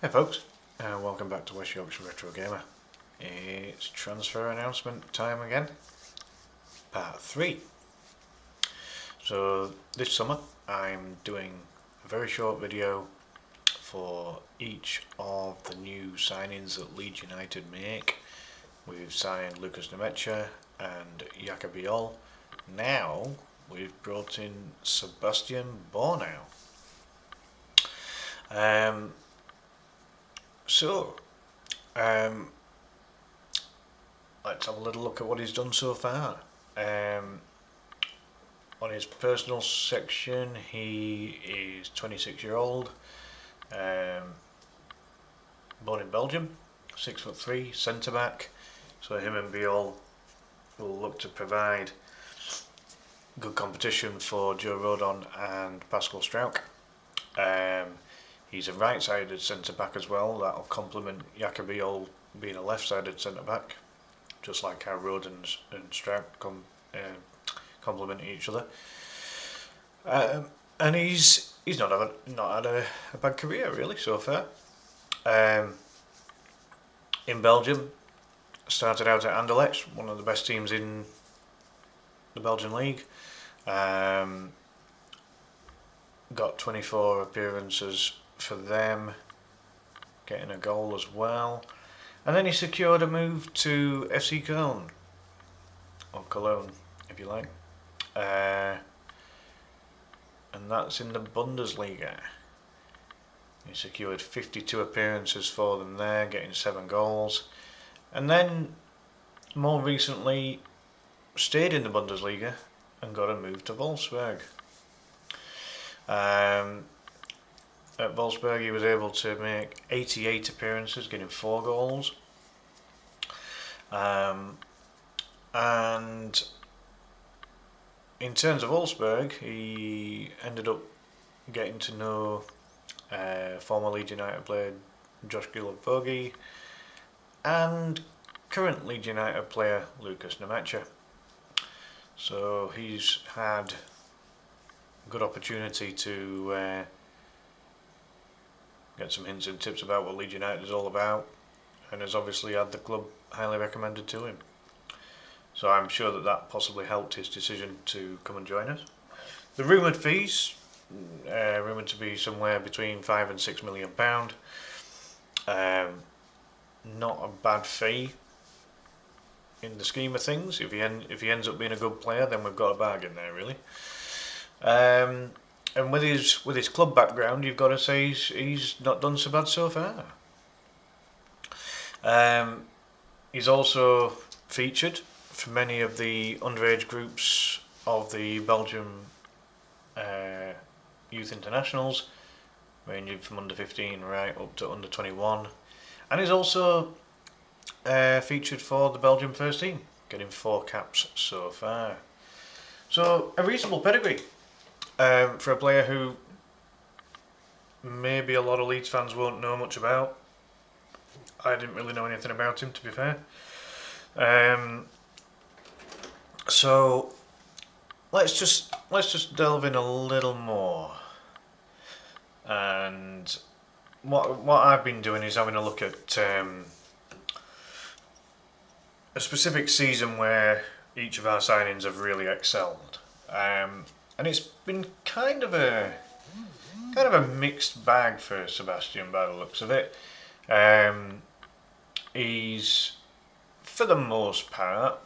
Hey folks, and welcome back to West Yorkshire Retro Gamer. It's transfer announcement time again, part 3. So this summer I'm doing a very short video for each of the new signings that Leeds United make. We've signed Lucas Nemecha and Jakob. Now we've brought in Sebastiaan Bornouw. Let's have a little look at what he's done so far. On his personal section, he is 26-year-old, born in Belgium, 6'3", centre back. So him and Biol will look to provide good competition for Joe Rodon and Pascal Struijk. He's a right-sided centre back as well. That'll complement Jakob being a left-sided centre back, just like how Rodon and Struijk complement each other. And he's not had a bad career really so far. In Belgium, started out at Anderlecht, one of the best teams in the Belgian league. Got 24 appearances for them, getting a goal as well. And then he secured a move to FC Köln, or Cologne if you like. And that's in the Bundesliga. He secured 52 appearances for them there, getting 7 goals. And then, more recently, stayed in the Bundesliga and got a move to Wolfsburg. At Wolfsburg he was able to make 88 appearances, getting 4 goals. And in terms of Wolfsburg, he ended up getting to know former Leeds United player Josh Gilavogi and current Leeds United player Lucas Nemecha. So he's had a good opportunity to get some hints and tips about what Leeds United is all about, and has obviously had the club highly recommended to him. So I'm sure that possibly helped his decision to come and join us. The rumoured fees, rumoured to be somewhere between £5 and £6 million. Not a bad fee in the scheme of things. If he ends up being a good player, then we've got a bargain there really. And with his club background, you've got to say he's not done so bad so far. He's also featured for many of the underage groups of the Belgium youth internationals, ranging from under 15 right up to under 21, and he's also featured for the Belgium first team, getting 4 caps so far. So a reasonable pedigree for a player who maybe a lot of Leeds fans won't know much about. I didn't really know anything about him, to be fair. So let's just delve in a little more. And what I've been doing is having a look at a specific season where each of our signings have really excelled. And it's been kind of a mixed bag for Sebastiaan by the looks of it. He's, for the most part,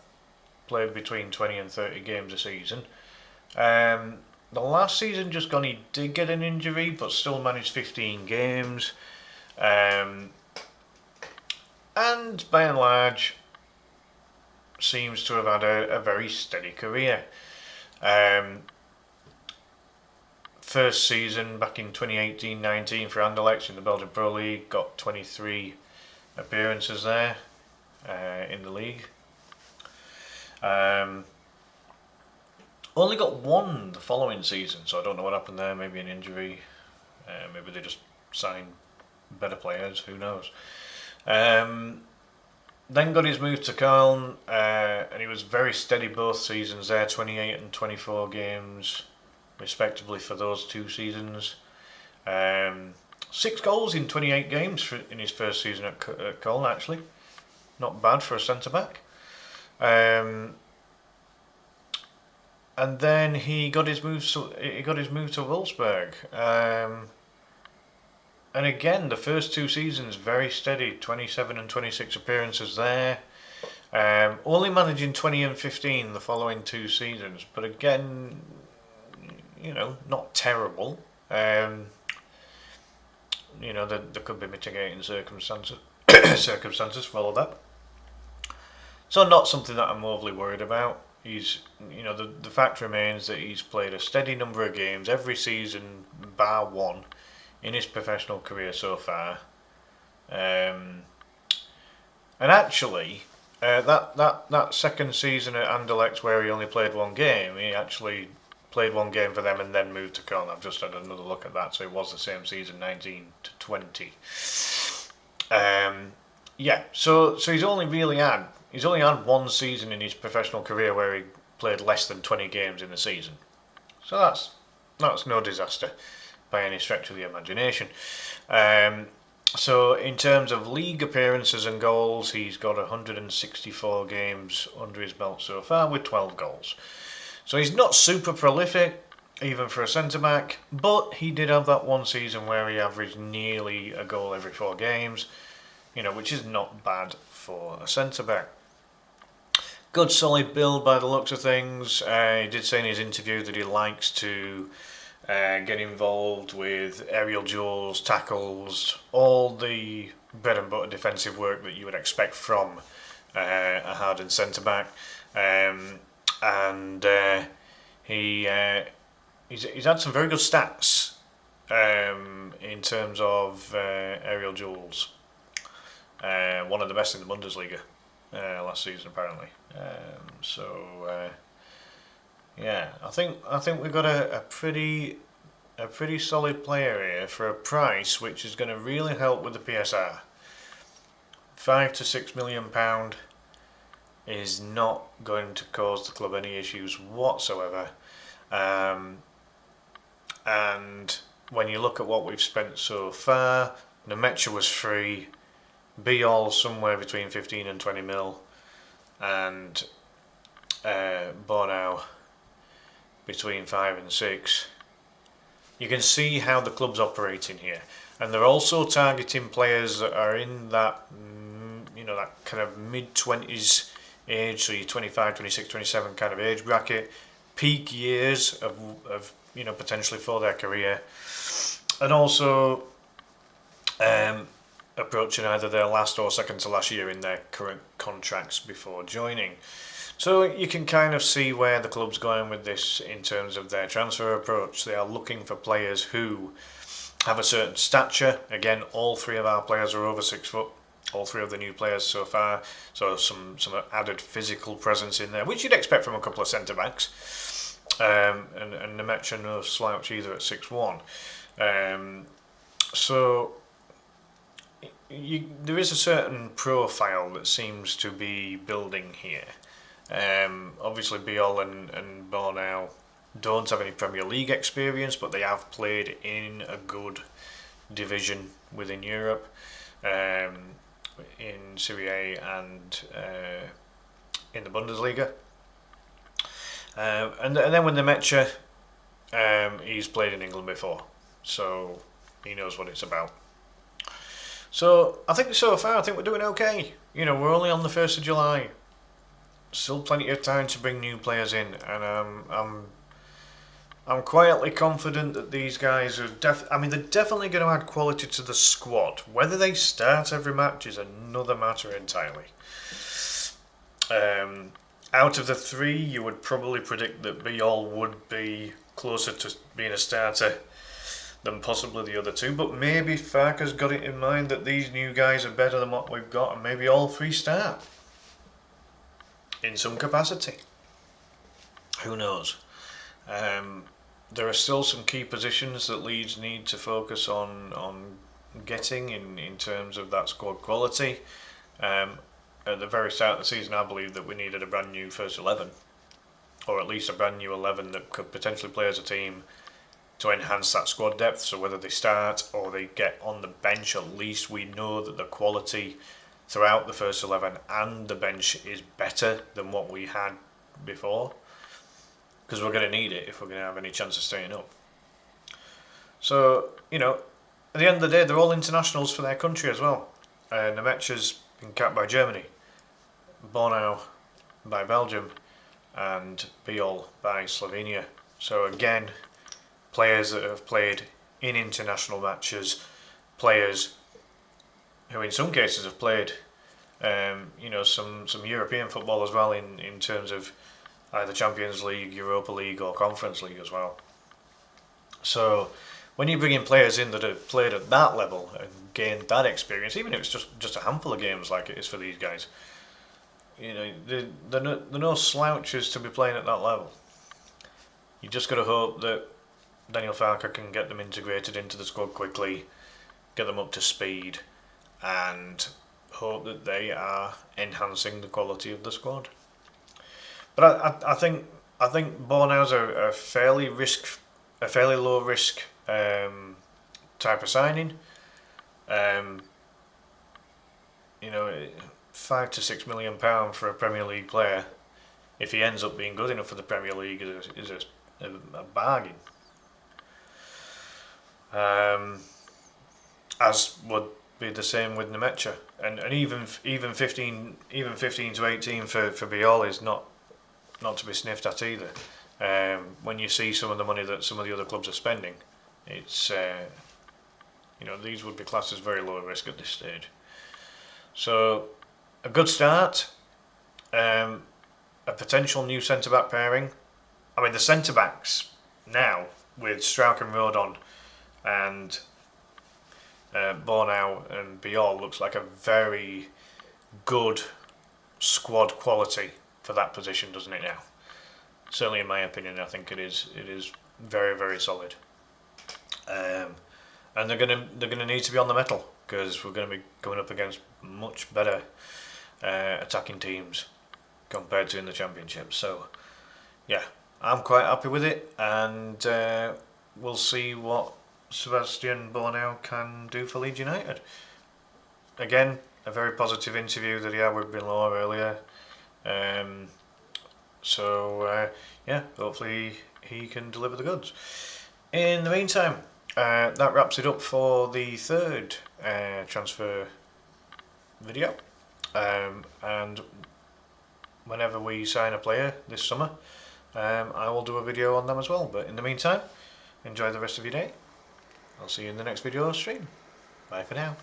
played between 20 and 30 games a season. The last season just gone, he did get an injury, but still managed 15 games. And by and large, seems to have had a very steady career. First season back in 2018-19 for Anderlecht in the Belgian Pro League, got 23 appearances there in the league. Only got 1 the following season, so I don't know what happened there. Maybe an injury, maybe they just signed better players, who knows. Then got his move to Köln, and he was very steady both seasons there, 28 and 24 games respectively for those 2 seasons. 6 goals in 28 games in his first season at Cologne, actually. Not bad for a centre-back. And then he got his move to Wolfsburg. And again, the first 2 seasons, very steady, 27 and 26 appearances there. Only managing 20 and 15 the following 2 seasons, but again, not terrible. There could be mitigating circumstances for all of that. So not something that I'm overly worried about. He's, the fact remains that he's played a steady number of games every season, bar one, in his professional career so far. And actually, that second season at Anderlecht where he only played 1 game, he actually played 1 game for them and then moved to Cologne. I've just had another look at that, so it was the same season, 19 to 20. So he's only had 1 season in his professional career where he played less than 20 games in the season. So that's no disaster by any stretch of the imagination. So in terms of league appearances and goals, he's got 164 games under his belt so far with 12 goals. So he's not super prolific, even for a centre-back, but he did have that 1 season where he averaged nearly a goal every 4 games, which is not bad for a centre-back. Good solid build by the looks of things. He did say in his interview that he likes to get involved with aerial duels, tackles, all the bread and butter defensive work that you would expect from a hardened centre-back. He's had some very good stats in terms of aerial duels. One of the best in the Bundesliga last season, apparently. I think we've got a pretty solid player here for a price which is going to really help with the PSR. £5 to £6 million is not going to cause the club any issues whatsoever. And when you look at what we've spent so far, Nemecha was free, Biol somewhere between 15 and 20 mil, and Bornouw between 5 and 6. You can see how the club's operating here, and they're also targeting players that are in that that kind of mid-20s age, so your 25, 26, 27 kind of age bracket, peak years of potentially for their career, and also approaching either their last or second to last year in their current contracts before joining. So you can kind of see where the club's going with this in terms of their transfer approach. They are looking for players who have a certain stature. Again, all 3 of our players are over 6 foot. All 3 of the new players so far. So some added physical presence in there, which you'd expect from a couple of centre-backs. And Nemecha no slouch either at 6'1". There is a certain profile that seems to be building here. Obviously Biol and Bornouw don't have any Premier League experience, but they have played in a good division within Europe, in Serie A and in the Bundesliga. And then with Nemecha, he's played in England before, so he knows what it's about. So I think so far we're doing okay. We're only on the 1st of July. Still plenty of time to bring new players in, and I'm quietly confident that these guys are they're definitely going to add quality to the squad. Whether they start every match is another matter entirely. Out of the 3, you would probably predict that Biol would be closer to being a starter than possibly the other 2, but maybe Farke's got it in mind that these new guys are better than what we've got, and maybe all 3 start in some capacity. Who knows? There are still some key positions that Leeds need to focus on getting in terms of that squad quality. At the very start of the season, I believe that we needed a brand new first 11, or at least a brand new 11 that could potentially play as a team to enhance that squad depth. So whether they start or they get on the bench, at least we know that the quality throughout the first 11 and the bench is better than what we had before, because we're going to need it if we're going to have any chance of staying up. So, you know, at the end of the day, they're all internationals for their country as well. Nemetja's been capped by Germany, Bornouw by Belgium, and Biol by Slovenia. So again, players that have played in international matches, players who in some cases have played some European football as well in terms of either Champions League, Europa League or Conference League as well. So when you bring in players in that have played at that level and gained that experience, even if it's just a handful of games like it is for these guys, you know, they're no slouches to be playing at that level. You just got to hope that Daniel Farke can get them integrated into the squad quickly, get them up to speed, and hope that they are enhancing the quality of the squad. But I think Bornouw's a fairly low risk type of signing. You know, £5 to £6 million for a Premier League player, if he ends up being good enough for the Premier League, is a bargain. As would be the same with Nemetja, and even 15 to 18 for Biol is not to be sniffed at either. When you see some of the money that some of the other clubs are spending, it's these would be classed as very low risk at this stage. So a good start, a potential new centre back pairing. I mean, the centre backs now with Struijk and Rodon and Bornouw and Biol looks like a very good squad quality for that position, doesn't it now? Certainly in my opinion, I think it is very, very solid. And they're gonna need to be on the metal, because we're going to be going up against much better attacking teams compared to in the Championship. So yeah, I'm quite happy with it, and we'll see what Sebastiaan Bornouw can do for Leeds United. Again, a very positive interview that he had with Bornouw earlier. Yeah, hopefully he can deliver the goods. In the meantime, that wraps it up for the third transfer video. And whenever we sign a player this summer, I will do a video on them as well. But in the meantime, enjoy the rest of your day. I'll see you in the next video or stream. Bye for now.